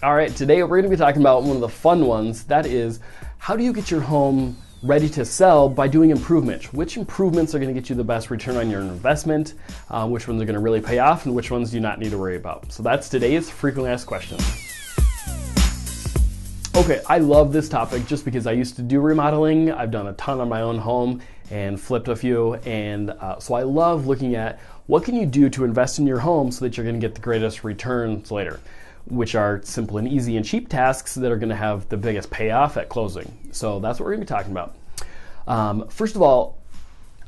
All right, today we're going to be talking about one of the fun ones. That is, how do you get your home ready to sell by doing improvements? Which improvements are going to get you the best return on your investment? Which ones are going to really pay off, and which ones do you not need to worry about? So that's today's frequently asked questions. Okay, I love this topic just because I used to do remodeling. I've done a ton on my own home and flipped a few, and so I love looking at what can you do to invest in your home so that you're going to get the greatest returns later, which are simple and easy and cheap tasks that are going to have the biggest payoff at closing. So that's what we're going to be talking about. First of all,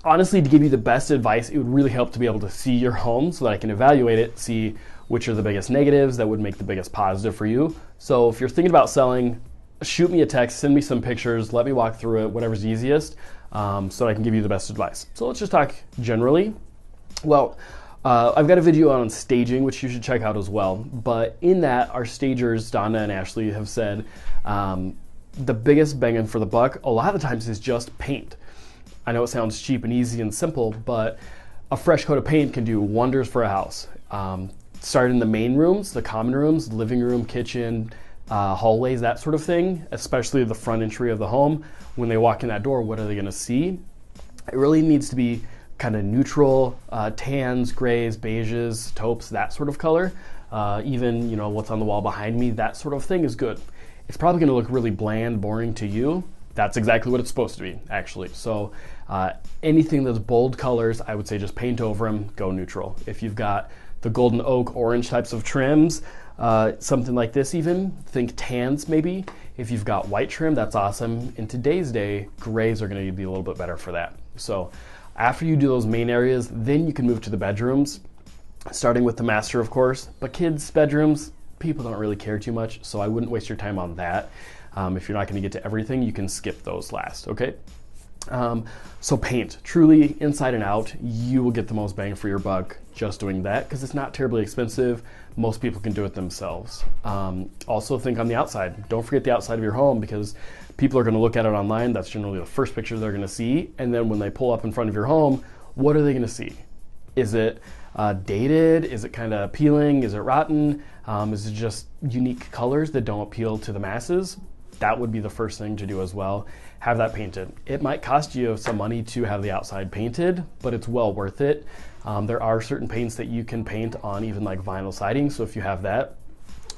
honestly, to give you the best advice, it would really help to be able to see your home so that I can evaluate it, see which are the biggest negatives that would make the biggest positive for you. So if you're thinking about selling, shoot me a text, send me some pictures, let me walk through it, whatever's easiest, so that I can give you the best advice. So let's just talk generally. Well, I've got a video on staging, which you should check out as well. But in that, our stagers, Donna and Ashley, have said the biggest bang for the buck a lot of the times is just paint. I know it sounds cheap and easy and simple, but a fresh coat of paint can do wonders for a house. Start in the main rooms, the common rooms, living room, kitchen, hallways, that sort of thing, especially the front entry of the home. When they walk in that door, what are they going to see? It really needs to be kind of neutral, tans, grays, beiges, taupes, that sort of color. Even, you know, what's on the wall behind me, that sort of thing is good. It's probably going to look really bland, boring to you. That's exactly what it's supposed to be, actually. So anything that's bold colors, I would say just paint over them, go neutral. If you've got the golden oak, orange types of trims, something like this even, think tans maybe. If you've got white trim, that's awesome. In today's day, grays are going to be a little bit better for that. So after you do those main areas, then you can move to the bedrooms, starting with the master, of course. But kids' bedrooms, people don't really care too much, so I wouldn't waste your time on that. If you're not going to get to everything, you can skip those last, okay? So paint, truly inside and out, you will get the most bang for your buck just doing that because it's not terribly expensive. Most people can do it themselves. Also think on the outside. Don't forget the outside of your home because people are going to look at it online. That's generally the first picture they're going to see. And then when they pull up in front of your home, what are they going to see? Is it dated? Is it kind of appealing? Is it rotten? Is it just unique colors that don't appeal to the masses? That would be the first thing to do as well. Have that painted. It might cost you some money to have the outside painted, but it's well worth it. There are certain paints that you can paint on even like vinyl siding. So if you have that,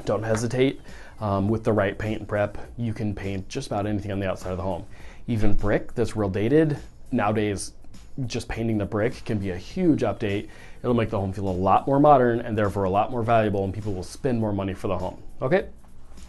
don't hesitate. With the right paint and prep, you can paint just about anything on the outside of the home. Even brick that's real dated. Nowadays, just painting the brick can be a huge update. It'll make the home feel a lot more modern and therefore a lot more valuable, and people will spend more money for the home. Okay,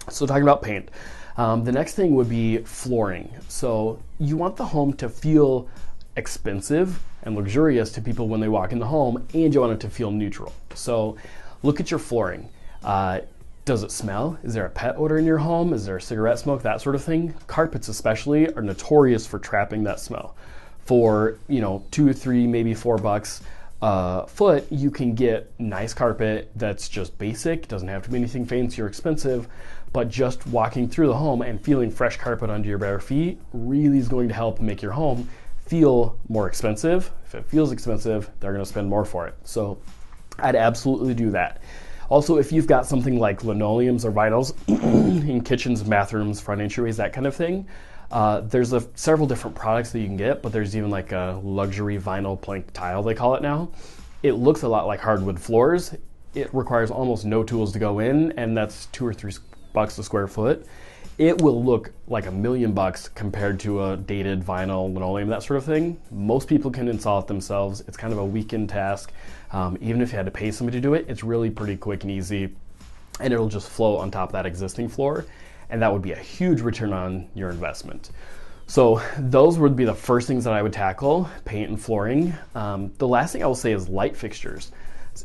so talking about paint. The next thing would be flooring. So you want the home to feel expensive and luxurious to people when they walk in the home, and you want it to feel neutral. So look at your flooring. Does it smell? Is there a pet odor in your home? Is there cigarette smoke? That sort of thing. Carpets especially are notorious for trapping that smell. For, you know, $2 or $3, maybe $4 a foot, you can get nice carpet that's just basic, doesn't have to be anything fancy or expensive, but just walking through the home and feeling fresh carpet under your bare feet really is going to help make your home feel more expensive. If it feels expensive, they're going to spend more for it. So I'd absolutely do that. Also, if you've got something like linoleums or vinyls in kitchens, bathrooms, front entryways, that kind of thing, there's several different products that you can get, but there's even like a luxury vinyl plank tile, they call it now. It looks a lot like hardwood floors. It requires almost no tools to go in, and that's $2 or $3 a square foot. It will look like $1 million compared to a dated vinyl, linoleum, that sort of thing. Most people can install it themselves. It's kind of a weekend task. Even if you had to pay somebody to do it, it's really pretty quick and easy, and it'll just flow on top of that existing floor, and that would be a huge return on your investment. So those would be the first things that I would tackle, paint and flooring. The last thing I will say is light fixtures.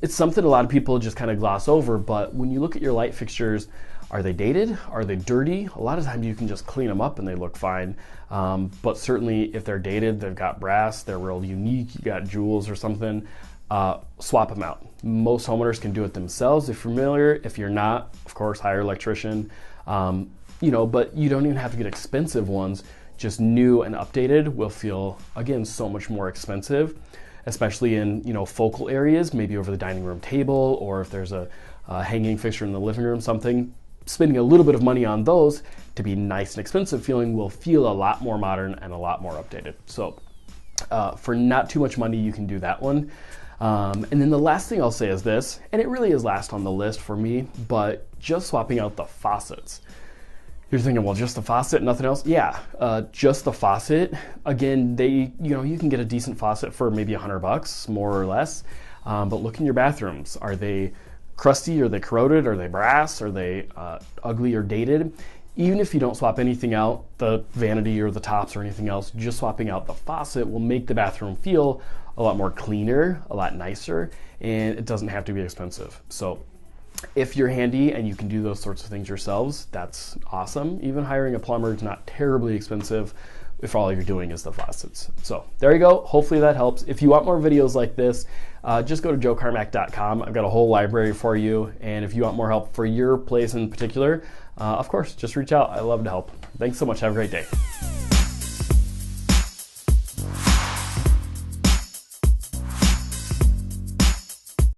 It's something a lot of people just kind of gloss over, but when you look at your light fixtures, are they dated? Are they dirty? A lot of times you can just clean them up and they look fine. But certainly if they're dated, they've got brass, they're real unique, you got jewels or something, swap them out. Most homeowners can do it themselves if you're familiar. If you're not, of course, hire an electrician. But you don't even have to get expensive ones. Just new and updated will feel, again, so much more expensive, especially in, focal areas, maybe over the dining room table, or if there's a hanging fixture in the living room, something. spending a little bit of money on those to be nice and expensive feeling will feel a lot more modern and a lot more updated. So for not too much money, you can do that one. And then the last thing I'll say is this, and it really is last on the list for me, but just swapping out the faucets. You're thinking, well, just the faucet, nothing else? Yeah, just the faucet. Again, you can get a decent faucet for maybe $100, more or less. But look in your bathrooms. Are they crusty? Are they corroded? Are they brass? Are they ugly or dated? Even if you don't swap anything out, the vanity or the tops or anything else, just swapping out the faucet will make the bathroom feel a lot more cleaner, a lot nicer, and it doesn't have to be expensive. So if you're handy and you can do those sorts of things yourselves, that's awesome. Even hiring a plumber is not terribly expensive if all you're doing is the faucets. So there you go. Hopefully that helps. If you want more videos like this, just go to jcarmack.com. I've got a whole library for you. And if you want more help for your place in particular, of course, just reach out. I love to help. Thanks so much. Have a great day.